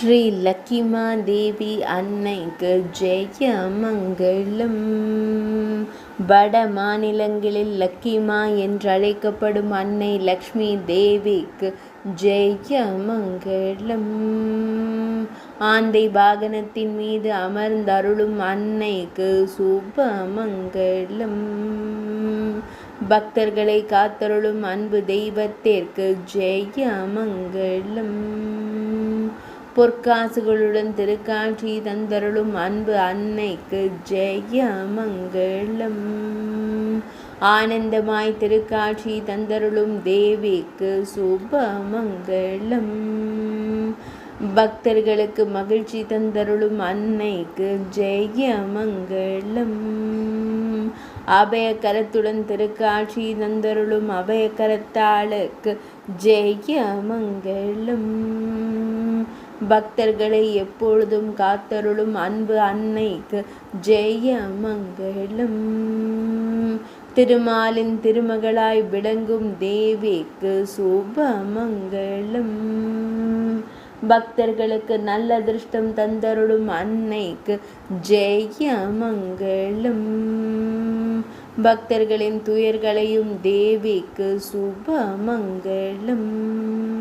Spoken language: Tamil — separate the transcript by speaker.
Speaker 1: ஸ்ரீ லக்கிமா தேவி அன்னைக்கு ஜெயமங்கலம். வட மாநிலங்களில் லக்கிமா என்றழைக்கப்படும் அன்னை லக்ஷ்மி தேவிக்கு ஜெயமங்கலம். ஆந்தை வாகனத்தின் மீது அமர்ந்தருளும் அன்னைக்கு சுபமங்கலம். பக்தர்களை காத்தருளும் அன்பு தெய்வத்திற்கு ஜெயமங்கலம். பொற்காசுகளுடன் திருக்காட்சி தந்தருளும் அன்பு அன்னைக்கு ஜெயமங்கலம். ஆனந்தமாய் திருக்காட்சி தந்தருளும் தேவிக்கு சுபமங்கலம். பக்தர்களுக்கு மகிழ்ச்சி தந்தருளும் அன்னைக்கு ஜெயமங்கலம். அபயக்கரத்துடன் திருக்காட்சி தந்தருளும் அபயக்கரத்தாளுக்கு ஜெயமங்கலம். பக்தர்களை எப்பொழுதும் காத்தருளும் அன்பு அன்னைக்கு ஜெயமங்கலம். திருமாலின் திருமகளாய் விளங்கும் தேவிக்கு சுபமங்கலம். பக்தர்களுக்கு நல்ல அதிர்ஷ்டம் தந்தருளும் அன்னைக்கு ஜெயமங்கலம். பக்தர்களின் துயர்களையும் தேவிக்கு சுபமங்கலம்.